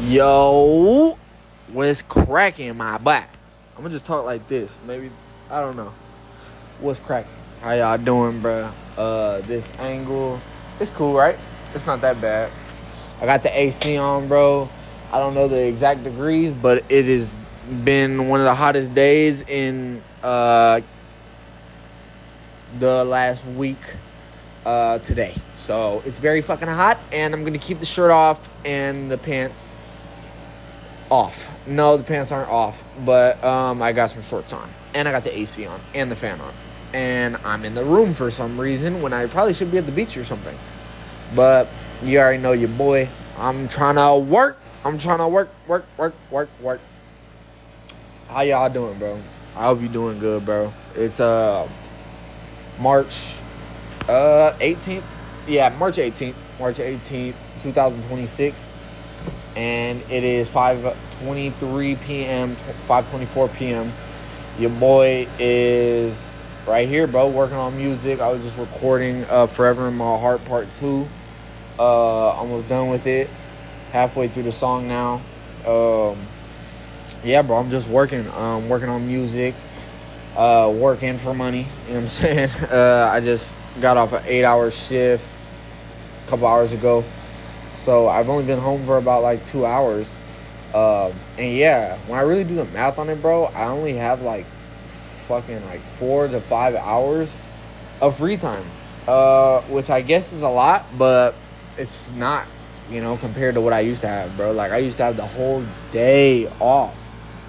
Yo, what's cracking, my butt? I'm gonna just talk like this. Maybe I don't know. What's cracking? How y'all doing, bro? This angle, it's cool, right? It's not that bad. I got the AC on, bro. I don't know the exact degrees, but it has been one of the hottest days in the last week. Today. So it's very fucking hot, and I'm gonna keep the shirt off and the pants off. No, the pants aren't off, but I got some shorts on, and I got the AC on, and the fan on, and I'm in the room for some reason when I probably should be at the beach or something. But you already know your boy. I'm trying to work. Work. How y'all doing, bro? I hope you doing good, bro. It's March 18th. Yeah, March 18th, 2026. And it is 5:23 p.m., 5:24 p.m. Your boy is right here, bro, working on music. I was just recording Forever in My Heart Part 2. Almost done with it. Halfway through the song now. Yeah, bro, I'm just working. Working on music. Working for money. You know what I'm saying? I just got off an 8-hour shift a couple hours ago. So I've only been home for about like 2 hours. And yeah, when I really do the math on it, bro, I only have like fucking like 4 to 5 hours of free time. Which I guess is a lot, but it's not, compared to what I used to have, bro. Like I used to have the whole day off.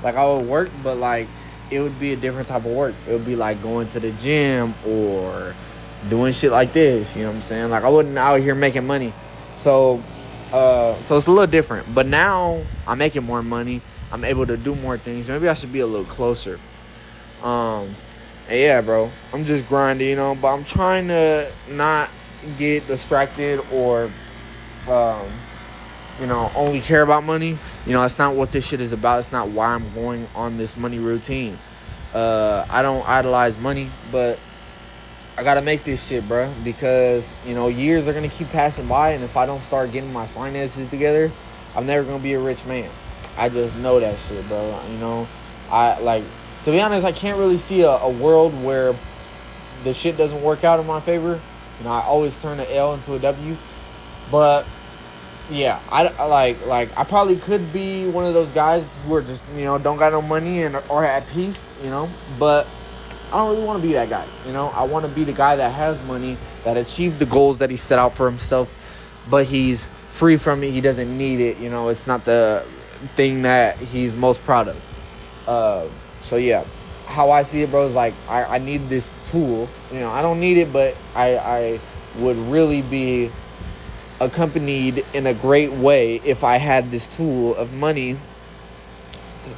Like I would work, but like it would be a different type of work. It would be like going to the gym or doing shit like this, you know what I'm saying? Like I wasn't out here making money. So it's a little different. But now I'm making more money. I'm able to do more things. Maybe I should be a little closer. And yeah, bro. I'm just grinding, but I'm trying to not get distracted or only care about money. It's not what this shit is about. It's not why I'm going on this money routine. I don't idolize money, but I gotta make this shit, bro, because, years are gonna keep passing by, and if I don't start getting my finances together, I'm never gonna be a rich man. I just know that shit, bro. To be honest, I can't really see a world where the shit doesn't work out in my favor. I always turn an L into a W, but yeah, I probably could be one of those guys who are just, don't got no money or at peace, but I don't really want to be that guy, I want to be the guy that has money, that achieved the goals that he set out for himself, but he's free from it. He doesn't need it, it's not the thing that he's most proud of. So yeah, how I see it, bro, is like I need this tool. I don't need it, but I would really be accompanied in a great way if I had this tool of money.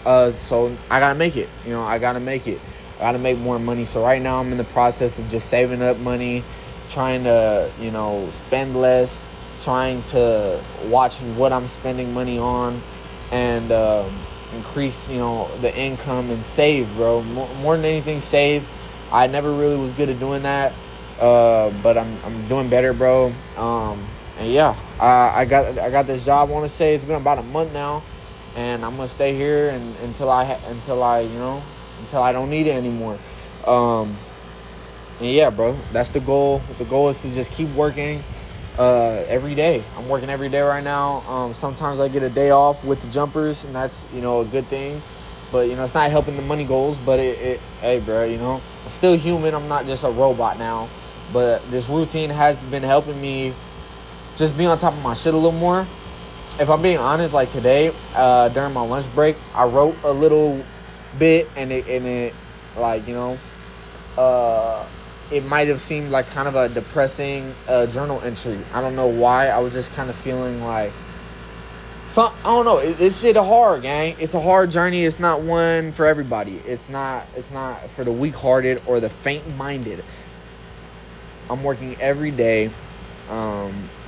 So I gotta make it. I gotta make more money. So right now I'm in the process of just saving up money, trying to, spend less, trying to watch what I'm spending money on, and increase, the income and save, bro. More than anything, save. I never really was good at doing that, but I'm doing better, bro. And yeah, I got this job. I want to say it's been about a month now, and I'm gonna stay here until I don't need it anymore. And yeah, bro, that's the goal. The goal is to just keep working every day. I'm working every day right now. Sometimes I get a day off with the jumpers, and that's, a good thing. But, it's not helping the money goals. But hey, bro, I'm still human. I'm not just a robot now. But this routine has been helping me just be on top of my shit a little more. If I'm being honest, like today, during my lunch break, I wrote a little bit, and it like, it might have seemed like kind of a depressing journal entry. I don't know why. I was just kind of feeling like I don't know. This shit hard, gang. It's a hard journey. It's not one for everybody. It's not for the weak-hearted or the faint-minded. I'm working every day.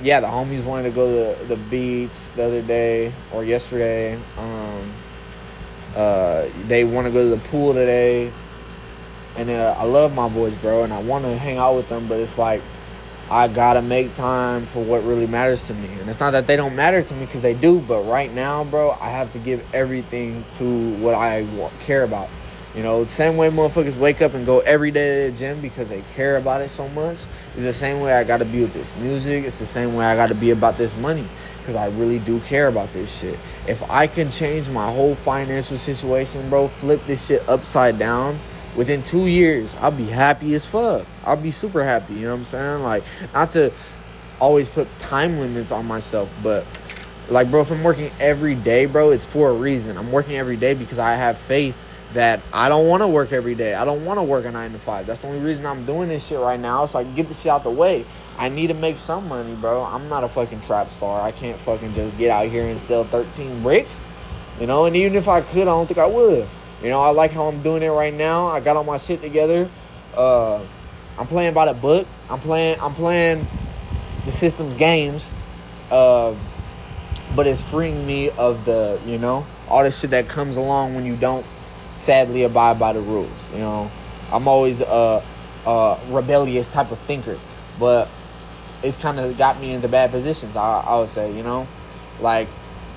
Yeah, the homies wanted to go to the beach the other day or yesterday. They want to go to the pool today. And I love my boys, bro, and I want to hang out with them, but it's like I gotta make time for what really matters to me. And it's not that they don't matter to me, because they do, but right now, bro, I have to give everything to what I care about. You know, the same way motherfuckers wake up and go every day to the gym because they care about it so much, is the same way I gotta be with this music. It's the same way I gotta be about this money, because I really do care about this shit. If I can change my whole financial situation, bro, flip this shit upside down, within 2 years, I'll be happy as fuck. I'll be super happy, you know what I'm saying? Like, not to always put time limits on myself, but, like, bro, if I'm working every day, bro, it's for a reason. I'm working every day because I have faith that I don't want to work every day. I don't want to work a 9 to 5. That's the only reason I'm doing this shit right now, so I can get this shit out the way. I need to make some money, bro. I'm not a fucking trap star. I can't fucking just get out here and sell 13 bricks, you know? And even if I could, I don't think I would. You know, I like how I'm doing it right now. I got all my shit together. I'm playing by the book. I'm playing the system's games. But it's freeing me of the, you know, all the shit that comes along when you don't sadly abide by the rules. You know, I'm always a rebellious type of thinker, but it's kind of got me into bad positions, I would say, you know, like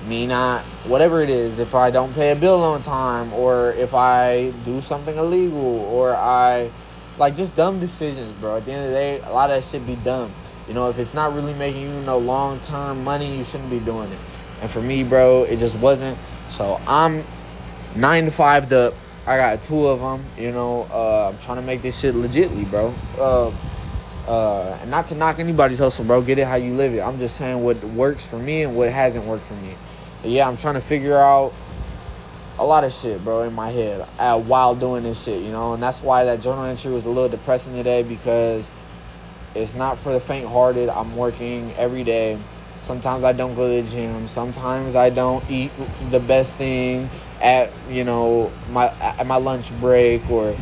me not, whatever it is, if I don't pay a bill on time, or if I do something illegal, or I, like, just dumb decisions, bro. At the end of the day, a lot of that shit be dumb. You know, if it's not really making you no long-term money, you shouldn't be doing it. And for me, bro, it just wasn't. So I'm 9 to 5 up. I got 2 of them, you know. I'm trying to make this shit legitly, bro. And not to knock anybody's hustle, bro. Get it how you live it. I'm just saying what works for me and what hasn't worked for me. But yeah, I'm trying to figure out a lot of shit, bro, in my head while doing this shit, you know. And that's why that journal entry was a little depressing today, because it's not for the faint-hearted. I'm working every day. Sometimes I don't go to the gym. Sometimes I don't eat the best thing at, you know, at my lunch break, or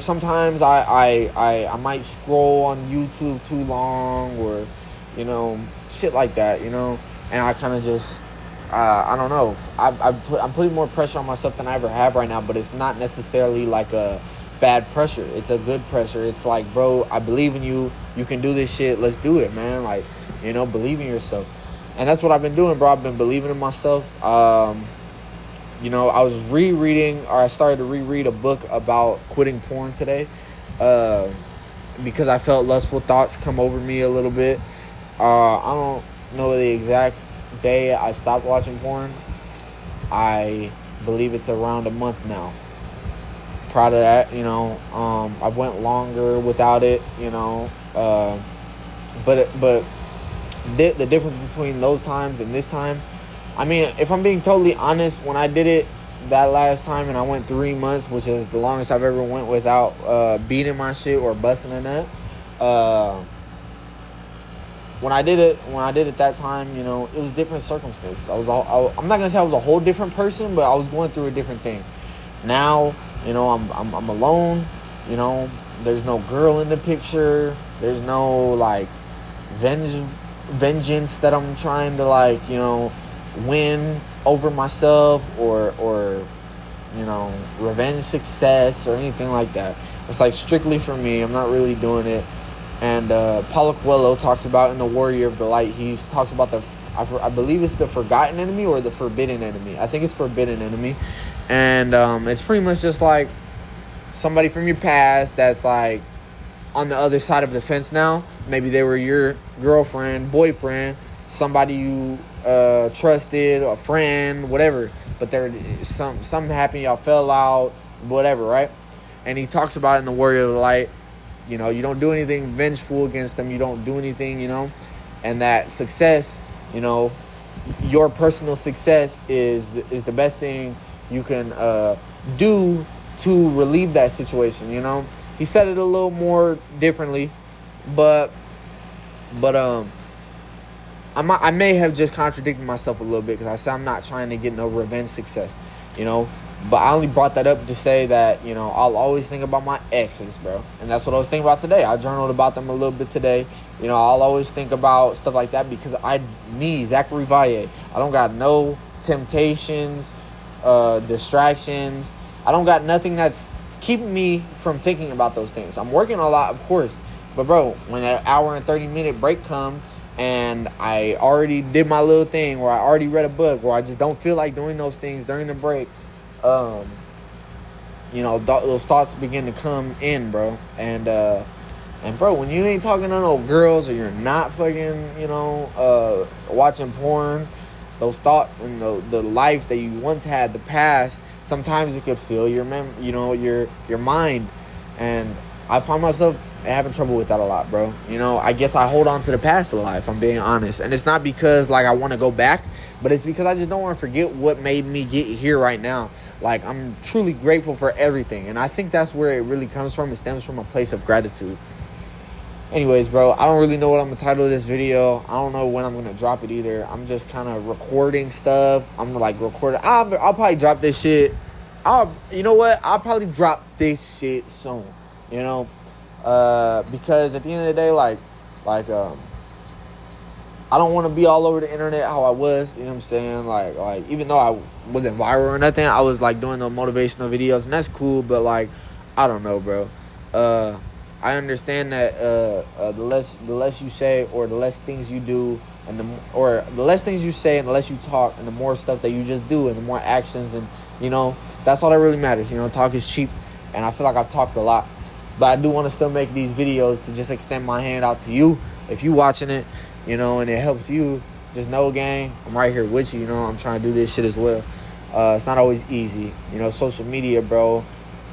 sometimes I might scroll on YouTube too long, or, you know, shit like that, you know. And I kind of just, I don't know. I'm putting more pressure on myself than I ever have right now, but it's not necessarily like a bad pressure. It's a good pressure. It's like, bro, I believe in you. You can do this shit. Let's do it, man. Like, you know, believe in yourself. And that's what I've been doing, bro. I've been believing in myself. You know, I started to reread a book about quitting porn today, because I felt lustful thoughts come over me a little bit. I don't know the exact day I stopped watching porn. I believe it's around a month now. Proud of that, you know. I went longer without it, you know. But the difference between those times and this time, I mean, if I'm being totally honest, when I did it that last time and I went 3 months, which is the longest I've ever went without beating my shit or busting a nut. When I did it that time, you know, it was different circumstances. I'm not gonna say I was a whole different person, but I was going through a different thing. Now, you know, I'm alone. You know, there's no girl in the picture. There's no, like, vengeance that I'm trying to, like, you know, win over myself, or you know, revenge success or anything like that. It's like strictly for me. I'm not really doing it. And Paulo Coelho talks about in The Warrior of the Light, he talks about I believe it's the forgotten enemy or the forbidden enemy. I think it's forbidden enemy. And it's pretty much just like somebody from your past that's like on the other side of the fence now. Maybe they were your girlfriend, boyfriend, somebody you trusted, a friend, whatever. But there something happened, y'all fell out, whatever, right? And he talks about in The Warrior of the Light, you know, you don't do anything vengeful against them. You don't do anything, you know. And that success, you know, your personal success is the best thing you can do to relieve that situation, you know. He said it a little more differently, but I may have just contradicted myself a little bit, because I said I'm not trying to get no revenge success, you know. But I only brought that up to say that, you know, I'll always think about my exes, bro. And that's what I was thinking about today. I journaled about them a little bit today. You know, I'll always think about stuff like that, because Zachary Valle, I don't got no temptations, distractions. I don't got nothing that's keeping me from thinking about those things. I'm working a lot, of course, but bro, when an hour and 30-minute break come and I already did my little thing, or I already read a book, or I just don't feel like doing those things during the break, those thoughts begin to come in, bro. And bro, when you ain't talking to no girls, or you're not fucking, watching porn, those thoughts and the life that you once had, the past, sometimes it could fill your mind. And I find myself having trouble with that a lot, bro. I guess I hold on to the past a lot, if I'm being honest. And it's not because, like, I want to go back, but it's because I just don't want to forget what made me get here right now. Like, I'm truly grateful for everything. And I think that's where it really comes from. It stems from a place of gratitude. Anyways, bro, I don't really know what I'm going to title this video. I don't know when I'm going to drop it either. I'm just kind of recording stuff. I'm like recording. I'll probably drop this shit. You know what? I'll probably drop this shit soon. Because at the end of the day, like I don't want to be all over the internet how I was, you know what I'm saying? Like even though I wasn't viral or nothing, I was like doing the motivational videos, and that's cool, but like, I don't know, bro. I understand that the less you say, or the less things you do, and the less things you say and the less you talk, and the more stuff that you just do, and the more actions, and that's all that really matters. Talk is cheap, and I feel like I've talked a lot, but I do want to still make these videos to just extend my hand out to you if you watching it, and it helps you. Just know, gang, I'm right here with you. I'm trying to do this shit as well. It's not always easy, social media, bro.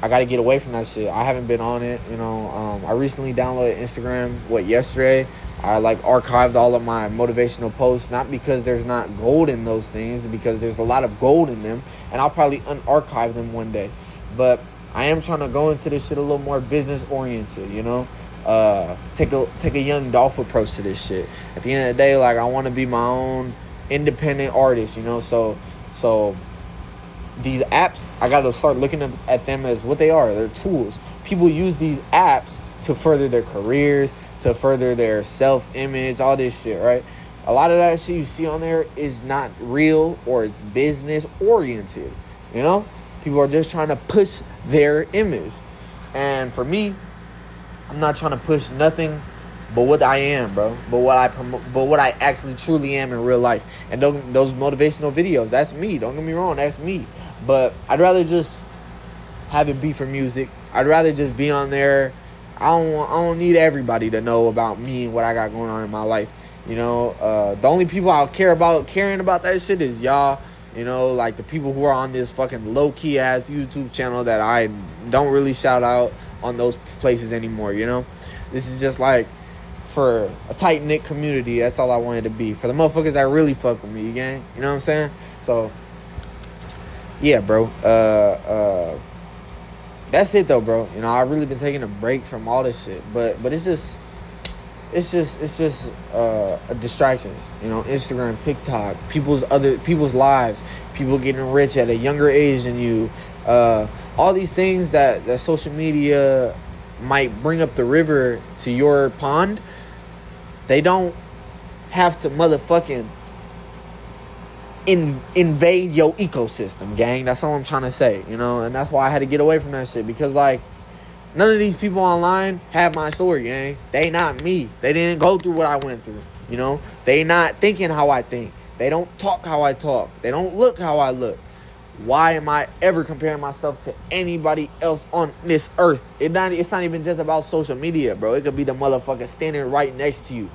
I got to get away from that shit. I haven't been on it, I recently downloaded Instagram, yesterday. I archived all of my motivational posts, not because there's not gold in those things, because there's a lot of gold in them, and I'll probably unarchive them one day. But I am trying to go into this shit a little more business oriented, take a young Dolph approach to this shit. At the end of the day, I want to be my own independent artist, so these apps, I got to start looking at them as what they are. They're tools. People use these apps to further their careers, to further their self-image, all this shit, right? A lot of that shit you see on there is not real, or it's business oriented, People are just trying to push their image. And for me, I'm not trying to push nothing but what I am, bro. But what I actually truly am in real life. And those motivational videos, that's me. Don't get me wrong, that's me. But I'd rather just have it be for music. I'd rather just be on there. I don't need everybody to know about me and what I got going on in my life. The only people I'll caring about that shit is y'all. Like the people who are on this fucking low-key ass YouTube channel that I don't really shout out on those places anymore, This is just for a tight-knit community. That's all I wanted to be. For the motherfuckers that really fuck with me, gang. You know what I'm saying? So, yeah, bro. That's it though, bro. I really been taking a break from all this shit. But it's just distractions. Instagram, TikTok, people's lives, people getting rich at a younger age than you. All these things that social media might bring up the river to your pond, they don't have to motherfucking invade your ecosystem, gang. That's all I'm trying to say, and that's why I had to get away from that shit, because none of these people online have my story, gang. They not me. They didn't go through what I went through, They not thinking how I think. They don't talk how I talk. They don't look how I look. Why am I ever comparing myself to anybody else on this earth? It's not even just about social media, bro. It could be the motherfucker standing right next to you.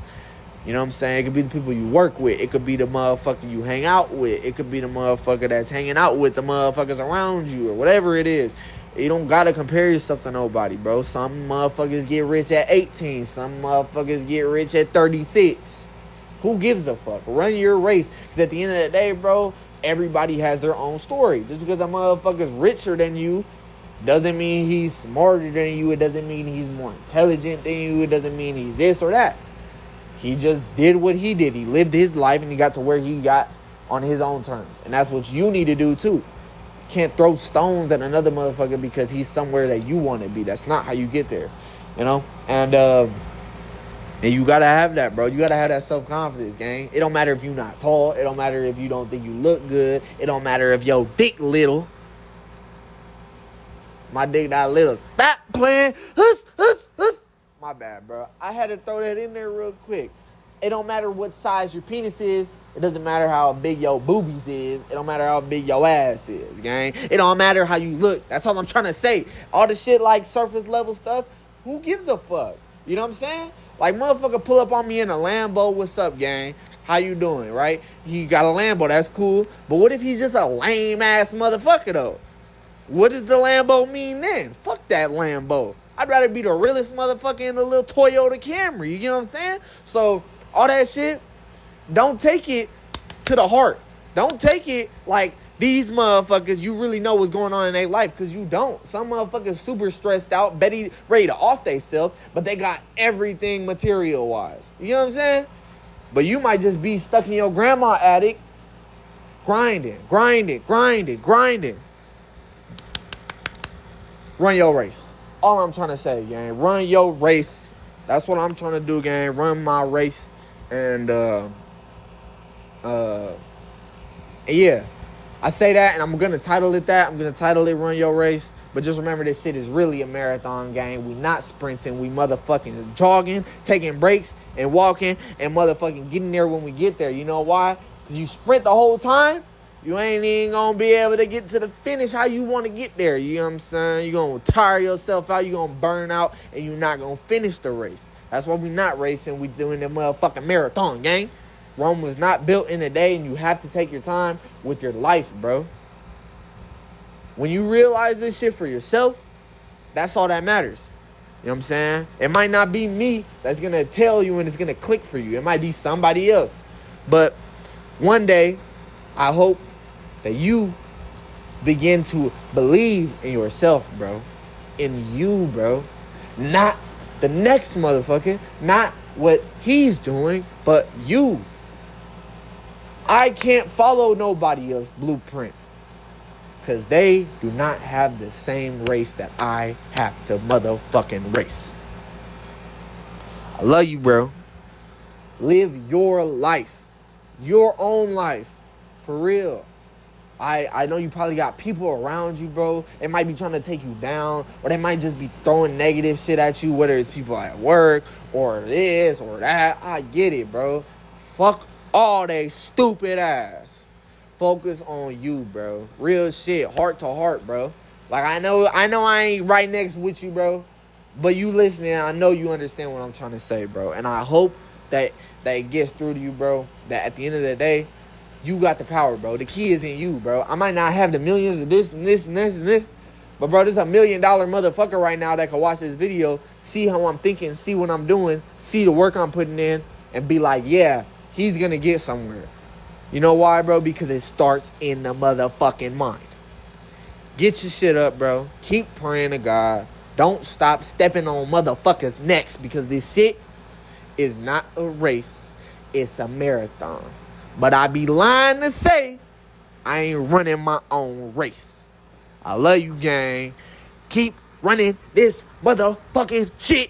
You know what I'm saying? It could be the people you work with. It could be the motherfucker you hang out with. It could be the motherfucker that's hanging out with the motherfuckers around you, or whatever it is. You don't gotta compare yourself to nobody, bro. Some motherfuckers get rich at 18. Some motherfuckers get rich at 36. Who gives a fuck? Run your race. Because at the end of the day, bro, everybody has their own story. Just because a motherfucker's richer than you doesn't mean he's smarter than you. It doesn't mean he's more intelligent than you. It doesn't mean he's this or that. He just did what he did. He lived his life and he got to where he got on his own terms. And that's what you need to do too. You can't throw stones at another motherfucker because he's somewhere that you want to be. That's not how you get there, And you gotta have that, bro. You gotta have that self-confidence, gang. It don't matter if you not tall. It don't matter if you don't think you look good. It don't matter if your dick little. My dick that little. Stop playing. Huss, huss, huss. My bad, bro. I had to throw that in there real quick. It don't matter what size your penis is. It doesn't matter how big your boobies is. It don't matter how big your ass is, gang. It don't matter how you look. That's all I'm trying to say. All the shit like surface level stuff, who gives a fuck? You know what I'm saying? Like, motherfucker pull up on me in a Lambo. What's up, gang? How you doing, right? He got a Lambo. That's cool. But what if he's just a lame-ass motherfucker, though? What does the Lambo mean then? Fuck that Lambo. I'd rather be the realest motherfucker in the little Toyota Camry. You know what I'm saying? So, all that shit, don't take it to the heart. Don't take it like these motherfuckers, you really know what's going on in their life, because you don't. Some motherfuckers super stressed out, ready to off theyself, but they got everything material-wise. You know what I'm saying? But you might just be stuck in your grandma attic, grinding. Run your race. All I'm trying to say, gang. Run your race. That's what I'm trying to do, gang. Run my race. And, yeah. I say that, and I'm going to title it that. I'm going to title it Run Your Race. But just remember, this shit is really a marathon, gang. We not sprinting. We motherfucking jogging, taking breaks, and walking, and motherfucking getting there when we get there. You know why? Because you sprint the whole time, you ain't even going to be able to get to the finish how you want to get there. You know what I'm saying? You're going to tire yourself out. You're going to burn out, and you're not going to finish the race. That's why we not racing. We doing the motherfucking marathon, gang. Rome was not built in a day, and you have to take your time with your life, bro. When you realize this shit for yourself, that's all that matters. You know what I'm saying? It might not be me that's going to tell you and it's going to click for you. It might be somebody else. But one day, I hope that you begin to believe in yourself, bro. In you, bro. Not the next motherfucker. Not what he's doing, but you. I can't follow nobody else's blueprint, because they do not have the same race that I have to motherfucking race. I love you, bro. Live your life. Your own life. For real. I know you probably got people around you, bro. They might be trying to take you down, or they might just be throwing negative shit at you, whether it's people at work or this or that. I get it, bro. Fuck all they stupid ass. Focus on you, bro. Real shit, heart to heart, bro. Like, I know I ain't right next with you, bro, but you listening, I know you understand what I'm trying to say, bro. And I hope that it gets through to you, bro, that at the end of the day, you got the power, bro. The key is in you, bro. I might not have the millions of this and this and this and this, but, bro, there's $1 million motherfucker right now that can watch this video, see how I'm thinking, see what I'm doing, see the work I'm putting in, and be like, yeah, he's going to get somewhere. You know why, bro? Because it starts in the motherfucking mind. Get your shit up, bro. Keep praying to God. Don't stop stepping on motherfuckers' necks, because this shit is not a race. It's a marathon. But I be lying to say I ain't running my own race. I love you, gang. Keep running this motherfucking shit.